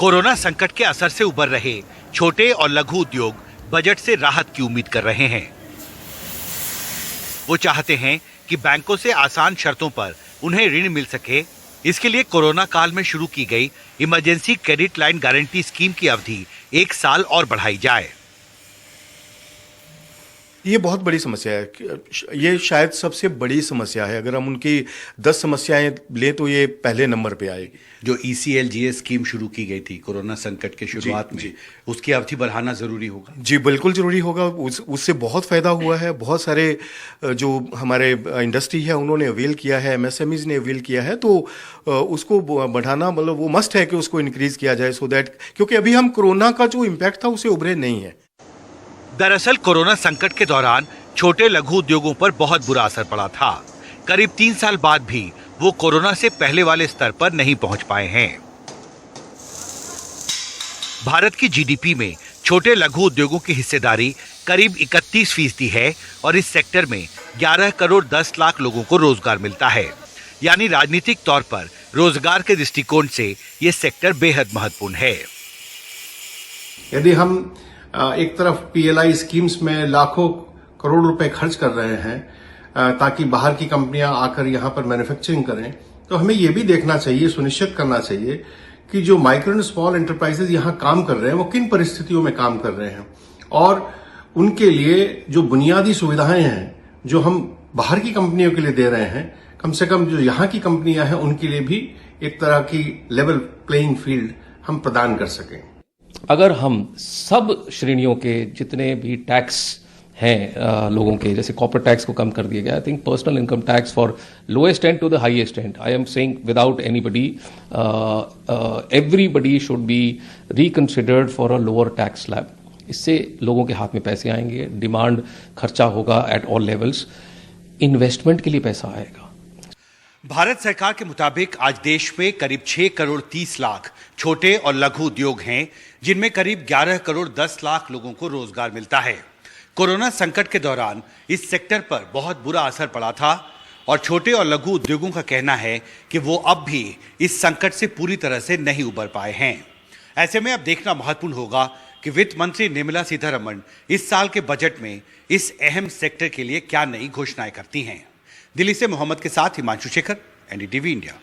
Corona संकट के असर से उबर रहे छोटे और लघु उद्योग बजट से राहत की उम्मीद कर रहे हैं। वो चाहते हैं कि बैंकों से आसान शर्तों पर उन्हें ऋण मिल सके। इसके लिए कोरोना काल में शुरू की गई emergency credit line guarantee scheme की अवधि 1 साल और बढ़ाई जाए। ये बहुत बड़ी समस्या है। ये शायद सबसे बड़ी समस्या है। अगर हम उनकी 10 समस्याएं लें तो ये पहले नंबर पे आएगी। जो ECLGS स्कीम शुरू की गई थी कोरोना संकट के शुरुआत में, उसकी अवधि बढ़ाना जरूरी होगा। जी बिल्कुल जरूरी होगा। उससे बहुत फायदा हुआ है। बहुत सारे जो हमारे इंडस्ट्री है उन्होंने अवेल किया है, MSMEs ने अवेल किया है। तो उसको बढ़ाना मतलब वो मस्ट है कि उसको इंक्रीज किया जाए, सो दैट, क्योंकि अभी हम कोरोना का जो इम्पैक्ट था उसे उभरे नहीं है। दरअसल कोरोना संकट के दौरान छोटे लघु उद्योगों पर बहुत बुरा असर पड़ा था। करीब 3 साल बाद भी वो कोरोना से पहले वाले स्तर पर नहीं पहुंच पाए हैं। भारत की GDP में छोटे लघु उद्योगों की हिस्सेदारी करीब 31% है और इस सेक्टर में 11 करोड़ 10 लाख लोगों को रोजगार मिलता है। यानी राजनीतिक तौर पर रोजगार के दृष्टिकोण से ये सेक्टर बेहद महत्वपूर्ण है। यदि हम एक तरफ PLI स्कीम्स में लाखों करोड़ रुपए खर्च कर रहे हैं ताकि बाहर की कंपनियां आकर यहां पर मैन्युफैक्चरिंग करें, तो हमें यह भी देखना चाहिए, सुनिश्चित करना चाहिए कि जो माइक्रो एंड स्मॉल एंटरप्राइजेज यहां काम कर रहे हैं वो किन परिस्थितियों में काम कर रहे हैं और उनके लिए जो बुनियादी सुविधाएं हैं जो हम बाहर की कंपनियों के लिए दे रहे हैं, कम से कम जो यहां की कंपनियां हैं उनके लिए भी एक तरह की लेवल प्लेइंग फील्ड हम प्रदान कर सकें। अगर हम सब श्रेणियों के जितने भी टैक्स हैं लोगों के, जैसे कॉर्पोरेट टैक्स को कम कर दिया गया, I think personal income tax for lowest end to the highest end, I am saying without anybody, everybody should be reconsidered for a lower tax slab. इससे लोगों के हाथ में पैसे आएंगे, डिमांड खर्चा होगा एट ऑल लेवल्स, इन्वेस्टमेंट के लिए पैसा आएगा। भारत सरकार के मुताबिक आज देश में करीब 6 करोड़ 30 लाख छोटे और लघु उद्योग हैं, जिनमें करीब 11 करोड़ 10 लाख लोगों को रोजगार मिलता है। कोरोना संकट के दौरान इस सेक्टर पर बहुत बुरा असर पड़ा था और छोटे और लघु उद्योगों का कहना है कि वो अब भी इस संकट से पूरी तरह से नहीं उबर पाए हैं। ऐसे में अब देखना महत्वपूर्ण होगा कि वित्त मंत्री निर्मला सीतारमण इस साल के बजट में इस अहम सेक्टर के लिए क्या नई घोषणाएं करती हैं। दिल्ली से मोहम्मद के साथ हिमांशु शेखर, NDTV इंडिया।